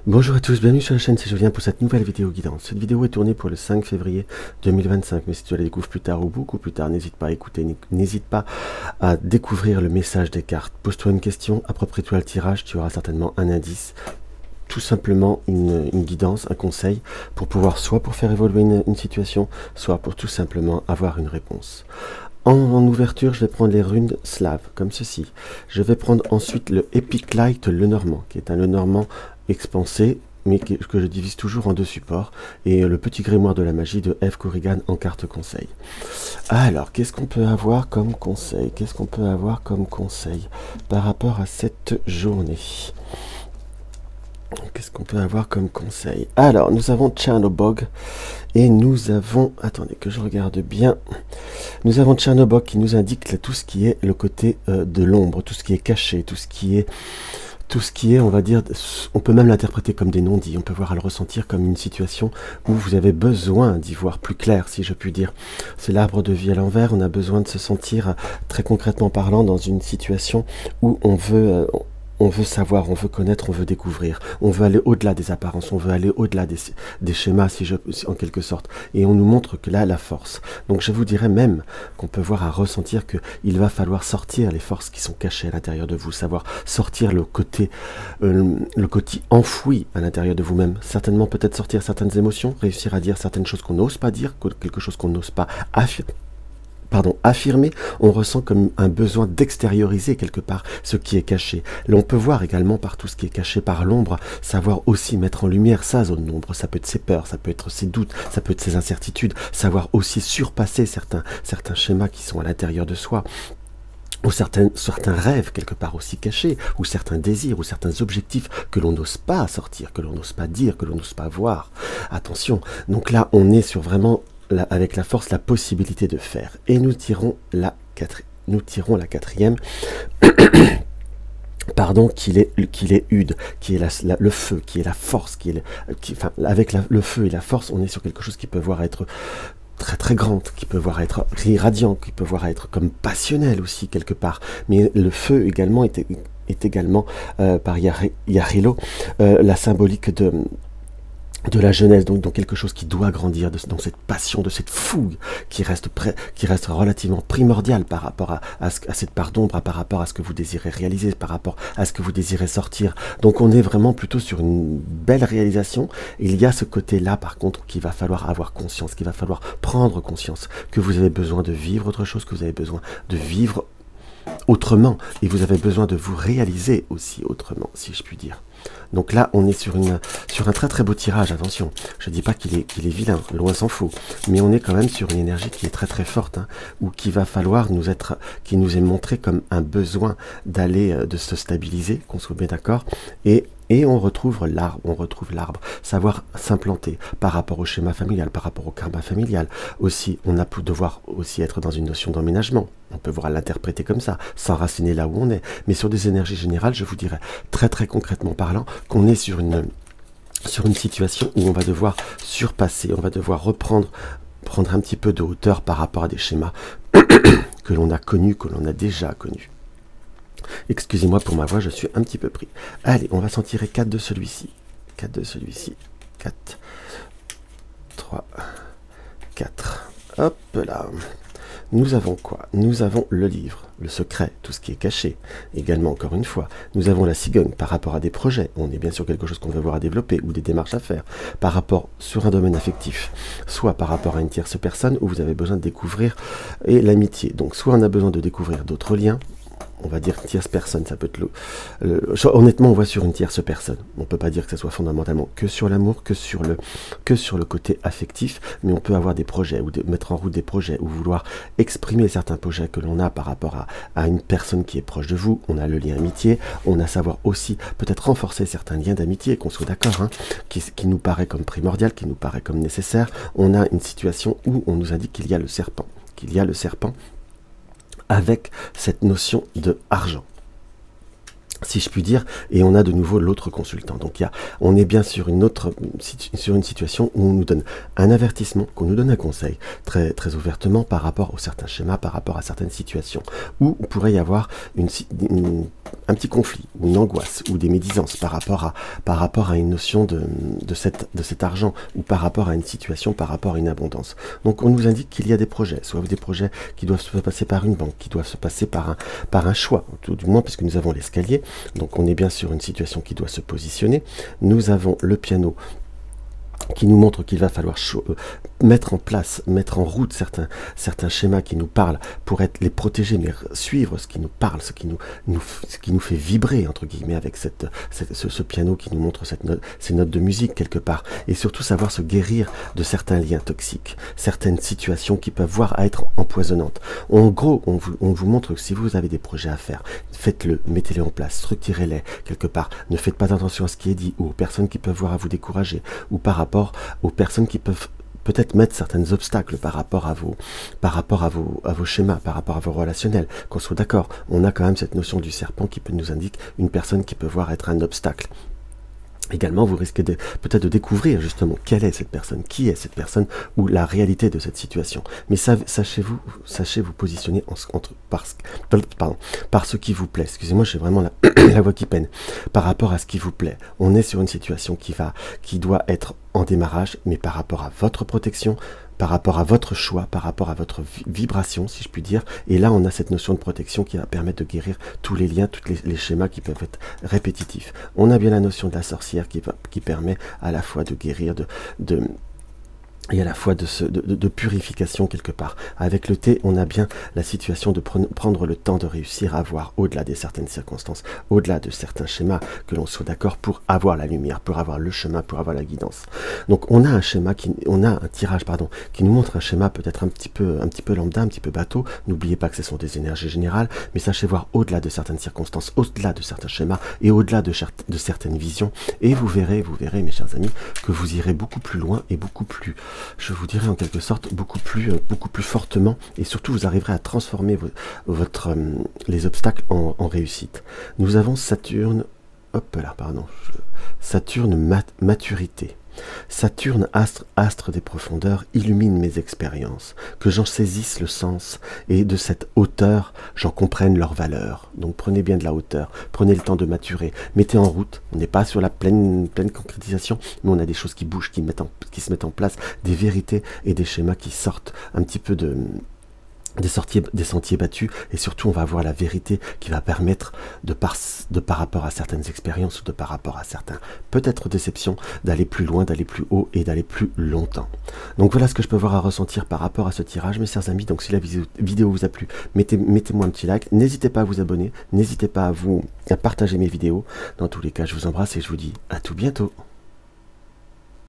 Bonjour à tous, bienvenue sur la chaîne, c'est Julien pour cette nouvelle vidéo guidance. Cette vidéo est tournée pour le 5 février 2025, mais si tu la découvres plus tard ou beaucoup plus tard, n'hésite pas à écouter, n'hésite pas à découvrir le message des cartes. Pose-toi une question, approprie-toi le tirage, tu auras certainement un indice, tout simplement une guidance, un conseil, pour pouvoir soit pour faire évoluer une situation, soit pour tout simplement avoir une réponse. En ouverture, je vais prendre les runes slaves, comme ceci. Je vais prendre ensuite le Epic Light Lenormand, qui est un Lenormand expansé, mais que je divise toujours en deux supports, et le petit grimoire de la magie de Eve Corrigan en carte conseil. Alors, qu'est-ce qu'on peut avoir comme conseil? Qu'est-ce qu'on peut avoir comme conseil par rapport à cette journée? Qu'est-ce qu'on peut avoir comme conseil? Alors, nous avons Chernobog et nous avons... Attendez que je regarde bien. Nous avons Chernobog qui nous indique là, tout ce qui est le côté de l'ombre, tout ce qui est caché, tout ce qui est, on va dire, on peut même l'interpréter comme des non-dits, on peut voir à le ressentir comme une situation où vous avez besoin d'y voir plus clair, si je puis dire. C'est l'arbre de vie à l'envers, on a besoin de se sentir, très concrètement parlant, dans une situation où on veut savoir, on veut connaître, on veut découvrir, on veut aller au-delà des apparences, on veut aller au-delà des schémas, en quelque sorte. Et on nous montre que là, la force. Donc je vous dirais même qu'on peut voir à ressentir qu'il va falloir sortir les forces qui sont cachées à l'intérieur de vous, savoir sortir le côté enfoui à l'intérieur de vous-même. Certainement peut-être sortir certaines émotions, réussir à dire certaines choses qu'on n'ose pas dire, quelque chose qu'on n'ose pas affirmer, on ressent comme un besoin d'extérioriser quelque part ce qui est caché. Là, on peut voir également par tout ce qui est caché par l'ombre, savoir aussi mettre en lumière sa zone d'ombre. Ça peut être ses peurs, ça peut être ses doutes, ça peut être ses incertitudes, savoir aussi surpasser certains schémas qui sont à l'intérieur de soi, ou certains rêves quelque part aussi cachés, ou certains désirs, ou certains objectifs que l'on n'ose pas sortir, que l'on n'ose pas dire, que l'on n'ose pas voir. Attention, donc là, on est sur vraiment... avec la force, la possibilité de faire. Et nous tirons la quatrième, pardon, qui est Ude, qui est le feu, qui est la force, avec le feu et la force, on est sur quelque chose qui peut voir être très très grande, qui peut voir être irradiant, qui peut voir être comme passionnel aussi quelque part. Mais le feu également est également par Yarilo la symbolique de la jeunesse, donc quelque chose qui doit grandir, dans cette passion, de cette fougue qui reste relativement primordiale par rapport à cette part d'ombre, par rapport à ce que vous désirez réaliser, par rapport à ce que vous désirez sortir. Donc on est vraiment plutôt sur une belle réalisation. Il y a ce côté-là par contre qu'il va falloir avoir conscience, qu'il va falloir prendre conscience, que vous avez besoin de vivre autre chose, que vous avez besoin de vivre autrement, et vous avez besoin de vous réaliser aussi autrement, si je puis dire. Donc là, on est sur un très très beau tirage, attention. Je ne dis pas qu'il est vilain, loin s'en faut. Mais on est quand même sur une énergie qui est très très forte, hein, ou qui va falloir qui nous est montré comme un besoin de se stabiliser, qu'on soit bien d'accord, et on retrouve l'arbre, savoir s'implanter par rapport au schéma familial, par rapport au karma familial. Aussi, on a pu devoir aussi être dans une notion d'emménagement. On peut voir l'interpréter comme ça, s'enraciner là où on est. Mais sur des énergies générales, je vous dirais très très concrètement parlant, qu'on est sur une situation où on va devoir surpasser, on va devoir prendre un petit peu de hauteur par rapport à des schémas que l'on a connus, que l'on a déjà connus. Excusez-moi pour ma voix, je suis un petit peu pris. Allez, on va s'en tirer 4 de celui-ci. 4 de celui-ci. 4, 3, 4. Hop là. Nous avons quoi? Nous avons le livre, le secret, tout ce qui est caché. Également, encore une fois, nous avons la cigogne par rapport à des projets. On est bien sûr quelque chose qu'on veut voir à développer ou des démarches à faire. Par rapport sur un domaine affectif, soit par rapport à une tierce personne où vous avez besoin de découvrir et l'amitié. Donc, soit on a besoin de découvrir d'autres liens. On va dire tierce personne, ça peut être honnêtement, on voit sur une tierce personne. On peut pas dire que ça soit fondamentalement que sur l'amour, que sur le côté affectif, mais on peut avoir des projets ou mettre en route des projets ou vouloir exprimer certains projets que l'on a par rapport à une personne qui est proche de vous. On a le lien amitié, on a savoir aussi peut-être renforcer certains liens d'amitié, qu'on soit d'accord, hein, qui nous paraît comme primordial, qui nous paraît comme nécessaire. On a une situation où on nous indique qu'il y a le serpent, avec cette notion de argent. si je puis dire, et on a de nouveau l'autre consultant. Donc on est bien sur une situation où on nous donne un avertissement, qu'on nous donne un conseil, très, très ouvertement par rapport aux certains schémas, par rapport à certaines situations, où il pourrait y avoir un petit conflit, ou une angoisse, ou des médisances par rapport à une notion de cet argent, ou par rapport à une situation, par rapport à une abondance. Donc on nous indique qu'il y a des projets, soit des projets qui doivent se passer par une banque, qui doivent se passer par un choix, tout du moins puisque nous avons l'escalier. Donc on est bien sur une situation qui doit se positionner. Nous avons le piano qui nous montre qu'il va falloir mettre en place, mettre en route certains schémas qui nous parlent pour les protéger, mais suivre ce qui nous parle, ce qui nous fait vibrer, entre guillemets, avec ce piano qui nous montre ces notes de musique quelque part. Et surtout savoir se guérir de certains liens toxiques, certaines situations qui peuvent voir à être empoisonnantes. En gros, on vous montre que si vous avez des projets à faire, faites-le, mettez-les en place, structurez-les quelque part. Ne faites pas attention à ce qui est dit, ou aux personnes qui peuvent voir à vous décourager, ou par rapport aux personnes qui peuvent peut-être mettre certains obstacles par rapport à vos schémas, par rapport à vos relationnels. Qu'on soit d'accord, on a quand même cette notion du serpent qui nous indique une personne qui peut voir être un obstacle. Également, vous risquez peut-être de découvrir justement quelle est cette personne, qui est cette personne, ou la réalité de cette situation. Mais sachez vous positionner par ce qui vous plaît. Excusez-moi, j'ai vraiment la voix qui peine. Par rapport à ce qui vous plaît. On est sur une situation qui doit être en démarrage, mais par rapport à votre protection, par rapport à votre choix, par rapport à votre vibration, si je puis dire. Et là, on a cette notion de protection qui va permettre de guérir tous les liens, tous les schémas qui peuvent être répétitifs. On a bien la notion de la sorcière qui permet à la fois de guérir, et à la fois de purification quelque part. Avec le thé, on a bien la situation de prendre le temps de réussir à voir au-delà de certaines circonstances, au-delà de certains schémas, que l'on soit d'accord pour avoir la lumière, pour avoir le chemin, pour avoir la guidance. Donc on a un tirage qui nous montre un schéma peut-être un petit peu lambda, un petit peu bateau. N'oubliez pas que ce sont des énergies générales, mais sachez voir au-delà de certaines circonstances, au-delà de certains schémas et au-delà de certaines visions. Et vous verrez, mes chers amis, que vous irez beaucoup plus loin et beaucoup plus, je vous dirais en quelque sorte, beaucoup plus fortement, et surtout vous arriverez à transformer les obstacles en réussite. Nous avons Saturne, Saturne maturité. Saturne, astre des profondeurs, illumine mes expériences, que j'en saisisse le sens, et de cette hauteur, j'en comprenne leur valeur. Donc prenez bien de la hauteur, prenez le temps de maturer, mettez en route, on n'est pas sur la pleine concrétisation, mais on a des choses qui bougent, qui se mettent en place, des vérités et des schémas qui sortent un petit peu des sentiers battus, et surtout on va avoir la vérité qui va permettre par rapport à certaines expériences ou de par rapport à certains peut-être déceptions, d'aller plus loin, d'aller plus haut et d'aller plus longtemps. Donc voilà ce que je peux voir à ressentir par rapport à ce tirage, mes chers amis. Donc si la vidéo vous a plu, mettez-moi un petit like, n'hésitez pas à vous abonner, n'hésitez pas à partager mes vidéos. Dans tous les cas, je vous embrasse et je vous dis à tout bientôt.